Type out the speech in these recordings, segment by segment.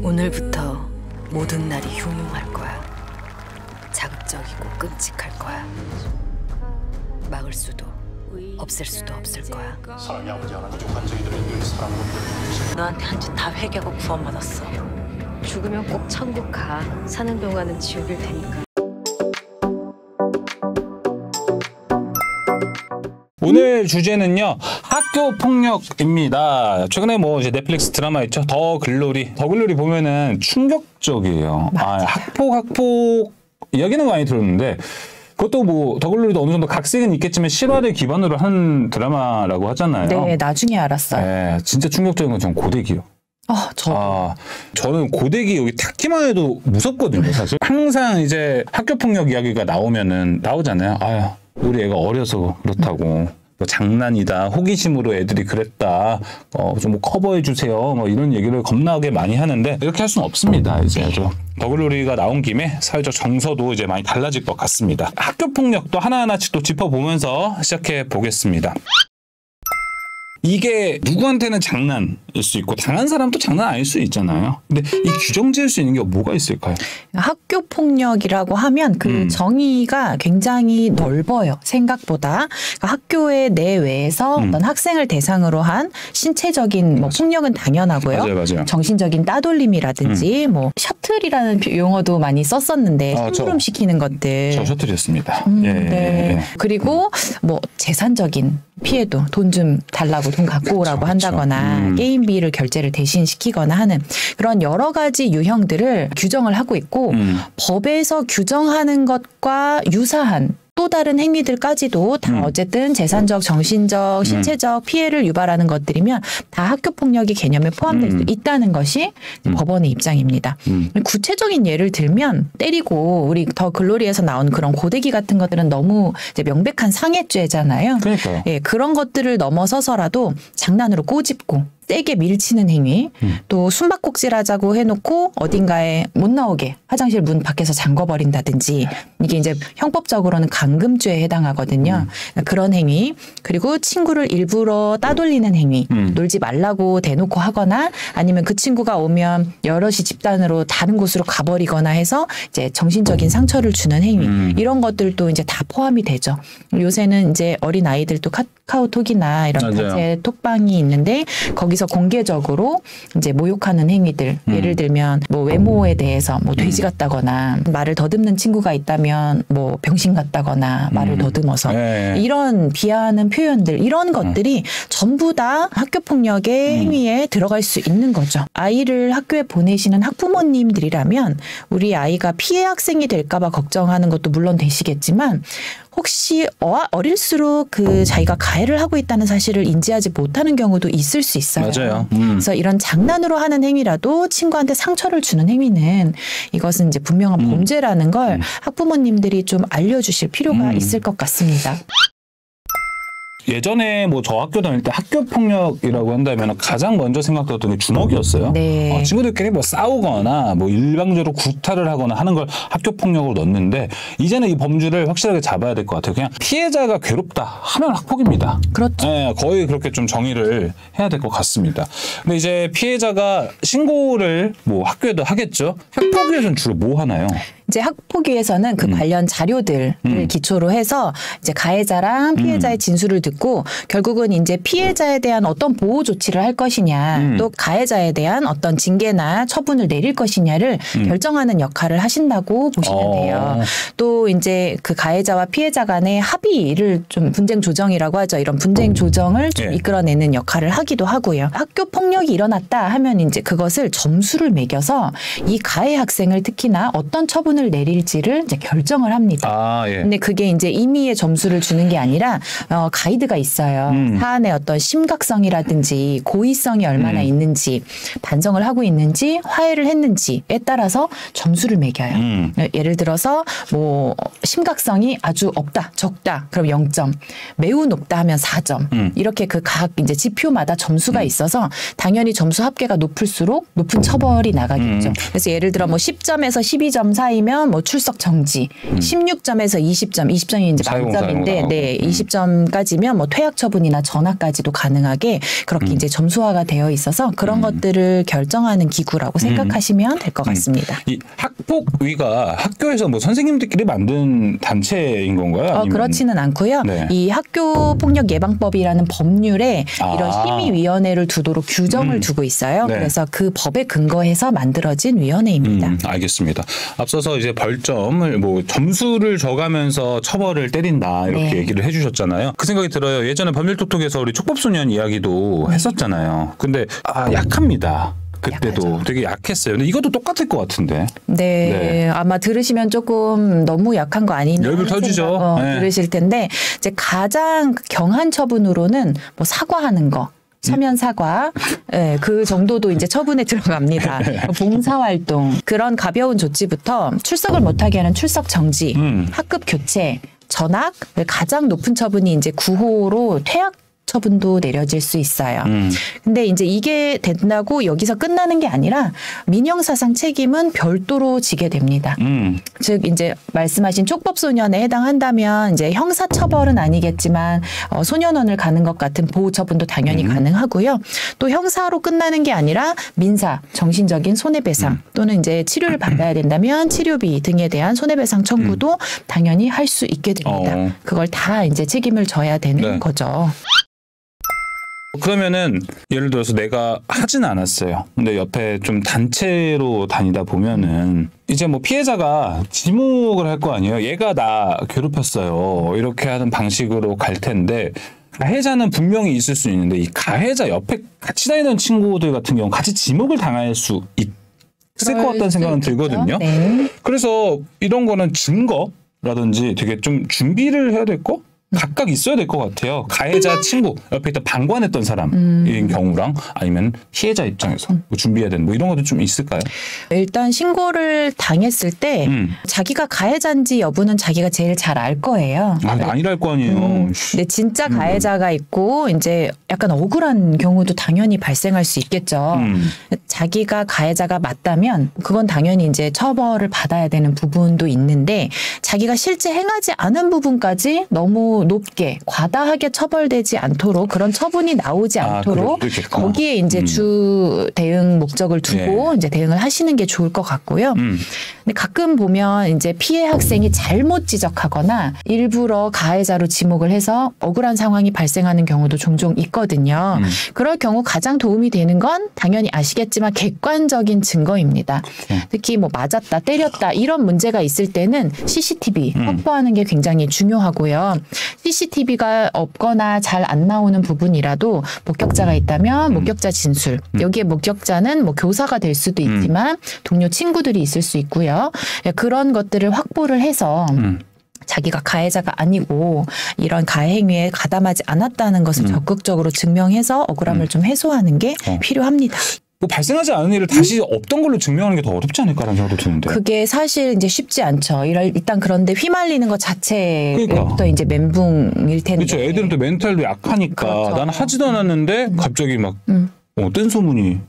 오늘부터 모든 날이 흉흉할 거야. 자극적이고 끔찍할 거야. 막을 수도 없앨 수도 없을 거야. 사랑이 아버지 하나 부족한저희들은 늘 사랑으로 너한테 한 짓 다 회개하고 구원받았어. 죽으면 꼭 천국 가. 사는 동안은 지옥일 테니까. 오늘 주제는요, 학교 폭력입니다. 최근에 뭐 이제 넷플릭스 드라마 있죠, 더 글로리. 더 글로리 보면은 충격적이에요. 학폭 이야기는 많이 들었는데, 그것도 뭐 더 글로리도 어느 정도 각색은 있겠지만 실화를 기반으로 한 드라마라고 하잖아요. 네, 나중에 알았어요. 네, 진짜 충격적인 건 전 고데기요. 저는 고데기 여기 닿기만 해도 무섭거든요, 사실. 항상 이제 학교 폭력 이야기가 나오잖아요. 아유, 우리 애가 어려서 그렇다고. 뭐 장난이다, 호기심으로 애들이 그랬다, 좀 뭐 커버해 주세요, 뭐 이런 얘기를 겁나게 많이 하는데 이렇게 할 수는 없습니다. 이제 더 글로리가 나온 김에 사회적 정서도 이제 많이 달라질 것 같습니다. 학교 폭력도 하나하나씩 또 짚어보면서 시작해 보겠습니다. 이게 누구한테는 장난일 수 있고 당한 사람도 장난 아닐 수 있잖아요. 근데 이 규정 지을 수 있는 게 뭐가 있을까요? 학교 폭력이라고 하면 그 정의가 굉장히 넓어요. 생각보다. 그러니까 학교의 내외에서 어떤 학생을 대상으로 한 신체적인 뭐 폭력은 당연하고요. 맞아요. 정신적인 따돌림이라든지 뭐 셔틀이라는 용어도 많이 썼었는데 심부름시키는 것들. 저 셔틀이었습니다. 네. 그리고 뭐 재산적인 피해도 돈 좀 달라고 돈 갖고 오라고 한다거나 게임비를 결제를 대신 시키거나 하는 그런 여러 가지 유형들을 규정을 하고 있고 법에서 규정하는 것과 유사한 또 다른 행위들까지도 다 어쨌든 재산적, 정신적, 신체적 피해를 유발하는 것들이면 다 학교폭력의 개념에 포함될 수 있다는 것이 법원의 입장입니다. 구체적인 예를 들면 때리고 우리 더 글로리에서 나온 그런 고데기 같은 것들은 너무 이제 명백한 상해죄잖아요. 그러니까요. 예, 그런 것들을 넘어서서라도 장난으로 꼬집고 세게 밀치는 행위, 또 숨바꼭질하자고 해놓고 어딘가에 못 나오게 화장실 문 밖에서 잠궈버린다든지 이게 이제 형법적으로는 감금죄에 해당하거든요. 그런 행위, 그리고 친구를 일부러 따돌리는 행위, 놀지 말라고 대놓고 하거나 아니면 그 친구가 오면 여럿이 집단으로 다른 곳으로 가버리거나 해서 이제 정신적인 상처를 주는 행위, 이런 것들도 이제 다 포함이 되죠. 요새는 이제 어린 아이들도 카카오톡이나 이런 단체 톡방이 있는데 거기서 공개적으로 이제 모욕하는 행위들, 예를 들면 뭐 외모에 대해서 뭐 돼지 같다거나 말을 더듬는 친구가 있다면 뭐 병신 같다거나 말을 더듬어서 이런 비하하는 표현들, 이런 것들이 전부 다 학교폭력의 행위에 들어갈 수 있는 거죠. 아이를 학교에 보내시는 학부모님들이라면 우리 아이가 피해 학생이 될까 봐 걱정하는 것도 물론 되시겠지만 혹시 어릴수록 그 자기가 가해를 하고 있다는 사실을 인지하지 못하는 경우도 있을 수 있어요. 맞아요. 그래서 이런 장난으로 하는 행위라도 친구한테 상처를 주는 행위는 이것은 이제 분명한 범죄라는 걸 학부모님들이 좀 알려주실 필요가 있을 것 같습니다. 예전에 뭐 저 학교 다닐 때 학교 폭력이라고 한다면 가장 먼저 생각했던 게 주먹이었어요. 네. 친구들끼리 뭐 싸우거나 뭐 일방적으로 구타를 하거나 하는 걸 학교 폭력으로 넣는데 이제는 이 범주를 확실하게 잡아야 될 것 같아요. 그냥 피해자가 괴롭다 하면 학폭입니다. 그렇죠. 네, 거의 그렇게 좀 정의를 해야 될 것 같습니다. 근데 이제 피해자가 신고를 뭐 학교에도 하겠죠. 학폭위에서는 주로 뭐 하나요? 이제 학폭위에서는 그 관련 자료들을 기초로 해서 이제 가해자랑 피해자의 진술을 듣고 결국은 이제 피해자에 대한 어떤 보호 조치를 할 것이냐 또 가해자에 대한 어떤 징계나 처분을 내릴 것이냐를 결정하는 역할을 하신다고 보시면 돼요. 또 이제 그 가해자와 피해자 간의 합의를 좀 분쟁 조정이라고 하죠. 이런 분쟁 조정을 좀 이끌어내는 역할을 하기도 하고요. 학교 폭력이 일어났다 하면 이제 그것을 점수를 매겨서 이 가해 학생을 특히나 어떤 처분을 내릴지를 이제 결정을 합니다. 근데 그게 이제 임의의 점수를 주는 게 아니라 가이드가 있어요. 사안의 어떤 심각성이라든지 고의성이 얼마나 있는지, 반성을 하고 있는지, 화해를 했는지에 따라서 점수를 매겨요. 예를 들어서 뭐 심각성이 아주 없다, 적다, 그럼 0점, 매우 높다 하면 4점. 이렇게 그 각 이제 지표마다 점수가 있어서 당연히 점수 합계가 높을수록 높은 처벌이 나가겠죠. 그래서 예를 들어 뭐 10점에서 12점 사이면 하면 뭐 출석 정지, 16점에서 20점, 20점이 이제 만점인데, 네, 20점까지면 뭐 퇴학 처분이나 전학까지도 가능하게 그렇게 이제 점수화가 되어 있어서 그런 것들을 결정하는 기구라고 생각하시면 될 것 같습니다. 이 학폭위가 학교에서 뭐 선생님들끼리 만든 단체인 건가요? 아니면? 그렇지는 않고요. 네. 이 학교폭력예방법이라는 법률에 이런 심의위원회를 두도록 규정을 두고 있어요. 네. 그래서 그 법에 근거해서 만들어진 위원회입니다. 알겠습니다. 앞서서 이제 벌점을 뭐 점수를 줘가면서 처벌을 때린다 이렇게 네. 얘기를 해주셨잖아요. 그 생각이 들어요. 예전에 법률톡톡에서 우리 촉법소년 이야기도 했었잖아요. 근데 약합니다. 그때도 약하죠. 되게 약했어요. 근데 이것도 똑같을 것 같은데. 네, 아마 들으시면 조금 너무 약한 거 아니냐 열불 터지죠. 네. 들으실 텐데 이제 가장 경한 처분으로는 뭐 사과하는 거. 서면 사과, 네, 그 정도도 이제 처분에 들어갑니다. 봉사활동, 그런 가벼운 조치부터 출석을 못하게 하는 출석 정지, 학급 교체, 전학, 가장 높은 처분이 이제 구호로 퇴학 처분도 내려질 수 있어요. 근데 이제 이게 된다고 여기서 끝나는 게 아니라 민형사상 책임은 별도로 지게 됩니다. 즉 이제 말씀하신 촉법소년에 해당한다면 이제 형사처벌은 아니겠지만 소년원을 가는 것 같은 보호처분도 당연히 가능하고요. 또 형사로 끝나는 게 아니라 민사, 정신적인 손해배상 또는 이제 치료를 받아야 된다면 치료비 등에 대한 손해배상 청구도 당연히 할 수 있게 됩니다. 그걸 다 이제 책임을 져야 되는 거죠. 그러면은 예를 들어서 내가 하진 않았어요. 근데 옆에 좀 단체로 다니다 보면은 이제 뭐 피해자가 지목을 할 거 아니에요. 얘가 나 괴롭혔어요. 이렇게 하는 방식으로 갈 텐데 가해자는 분명히 있을 수 있는데 이 가해자 옆에 같이 다니는 친구들 같은 경우 같이 지목을 당할 수 있을 것 같다는 생각은 들거든요. 네. 그래서 이런 거는 증거라든지 되게 좀 준비를 해야 될 거? 각각 있어야 될 것 같아요. 가해자 친구 옆에 있다 방관했던 사람인 경우랑 아니면 피해자 입장에서 뭐 준비해야 되는 뭐 이런 것도 좀 있을까요? 일단 신고를 당했을 때 자기가 가해자인지 여부는 자기가 제일 잘 알 거예요. 아니랄 거 아니에요. 근데 진짜 가해자가 있고 이제 약간 억울한 경우도 당연히 발생할 수 있겠죠. 자기가 가해자가 맞다면 그건 당연히 이제 처벌을 받아야 되는 부분도 있는데 자기가 실제 행하지 않은 부분까지 너무 높게 과다하게 처벌되지 않도록 그런 처분이 나오지 않도록 거기에 이제 주 대응 목적을 두고 이제 대응을 하시는 게 좋을 것 같고요. 근데 가끔 보면 이제 피해 학생이 잘못 지적하거나 일부러 가해자로 지목을 해서 억울한 상황이 발생하는 경우도 종종 있거든요. 그럴 경우 가장 도움이 되는 건 당연히 아시겠지만 객관적인 증거입니다. 특히 뭐 맞았다, 때렸다 이런 문제가 있을 때는 CCTV 확보하는 게 굉장히 중요하고요. CCTV가 없거나 잘 안 나오는 부분이라도 목격자가 있다면 목격자 진술. 여기에 목격자는 뭐 교사가 될 수도 있지만 동료 친구들이 있을 수 있고요. 그런 것들을 확보를 해서 자기가 가해자가 아니고 이런 가해 행위에 가담하지 않았다는 것을 적극적으로 증명해서 억울함을 좀 해소하는 게 필요합니다. 뭐 발생하지 않은 일을 다시 없던 걸로 증명하는 게 더 어렵지 않을까라는 생각도 드는데. 그게 사실 이제 쉽지 않죠. 일단 그런데 휘말리는 것 자체부터 그러니까. 이제 멘붕일 텐데. 그렇죠. 애들은 또 멘탈도 약하니까 그렇죠. 나는 하지도 않았는데 갑자기 막 뜬 소문이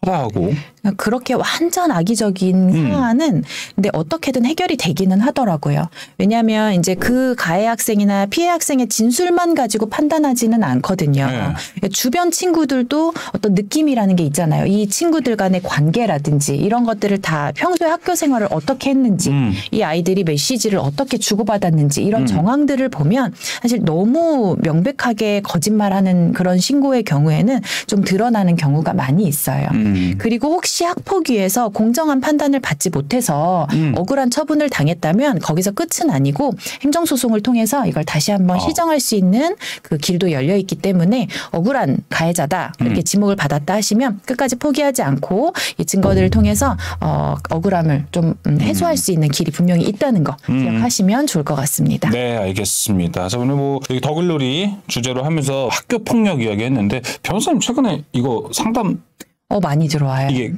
하다하고. 그렇게 완전 악의적인 상황은 근데 어떻게든 해결이 되기는 하더라고요. 왜냐하면 이제 그 가해 학생이나 피해 학생의 진술만 가지고 판단하지는 않거든요. 그러니까 주변 친구들도 어떤 느낌이라는 게 있잖아요. 이 친구들 간의 관계라든지 이런 것들을 다 평소에 학교 생활을 어떻게 했는지 이 아이들이 메시지를 어떻게 주고받았는지 이런 정황들을 보면 사실 너무 명백하게 거짓말하는 그런 신고의 경우에는 좀 드러나는 경우가 많이 있어요. 그리고 혹시 학폭위에서 공정한 판단을 받지 못해서 억울한 처분을 당했다면 거기서 끝은 아니고 행정소송을 통해서 이걸 다시 한번 시정할 수 있는 그 길도 열려 있기 때문에 억울한 가해자다 이렇게 지목을 받았다 하시면 끝까지 포기하지 않고 이 증거들을 통해서 억울함을 좀 해소할 수 있는 길이 분명히 있다는 거 기억하시면 좋을 것 같습니다. 네, 알겠습니다. 자, 오늘 뭐 여기 더글로리 주제로 하면서 학교 폭력 이야기 했는데 변호사님 최근에 이거 상담 많이 들어와요. 이게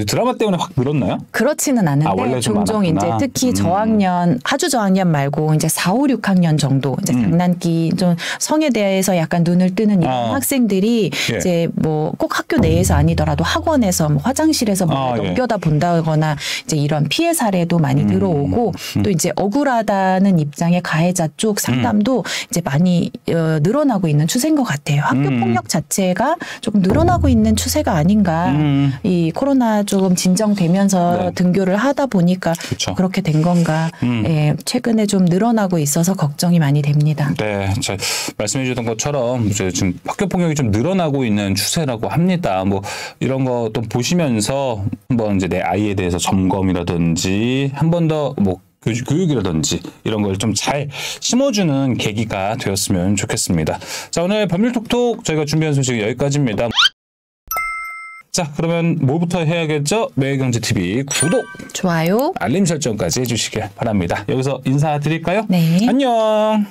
드라마 때문에 확 늘었나요? 그렇지는 않은데 원래 좀 종종 이제 많았구나. 특히 저학년, 하주 저학년 말고 이제 4, 5, 6학년 정도 이제 장난기 좀 성에 대해서 약간 눈을 뜨는 이런 학생들이 예. 이제 뭐 꼭 학교 내에서 아니더라도 학원에서 뭐 화장실에서 뭔가 예. 넘겨다 본다거나 이제 이런 피해 사례도 많이 들어오고 또 이제 억울하다는 입장의 가해자 쪽 상담도 이제 많이 늘어나고 있는 추세인 것 같아요. 학교 폭력 자체가 조금 늘어나고 있는 추세가 아닌가. 이 코로나 조금 진정되면서 네. 등교를 하다 보니까 그쵸. 그렇게 된 건가. 예, 최근에 좀 늘어나고 있어서 걱정이 많이 됩니다. 네, 말씀해 주셨던 것처럼 지금 학교 폭력이 좀 늘어나고 있는 추세라고 합니다. 뭐 이런 거 또 보시면서 한번 이제 내 아이에 대해서 점검이라든지 한 번 더 뭐 교육이라든지 이런 걸 좀 잘 심어주는 계기가 되었으면 좋겠습니다. 자, 오늘 법률톡톡 저희가 준비한 소식 여기까지입니다. 자, 그러면 뭐부터 해야겠죠? 매일경제TV 구독, 좋아요. 알림 설정까지 해주시길 바랍니다. 여기서 인사드릴까요? 네. 안녕.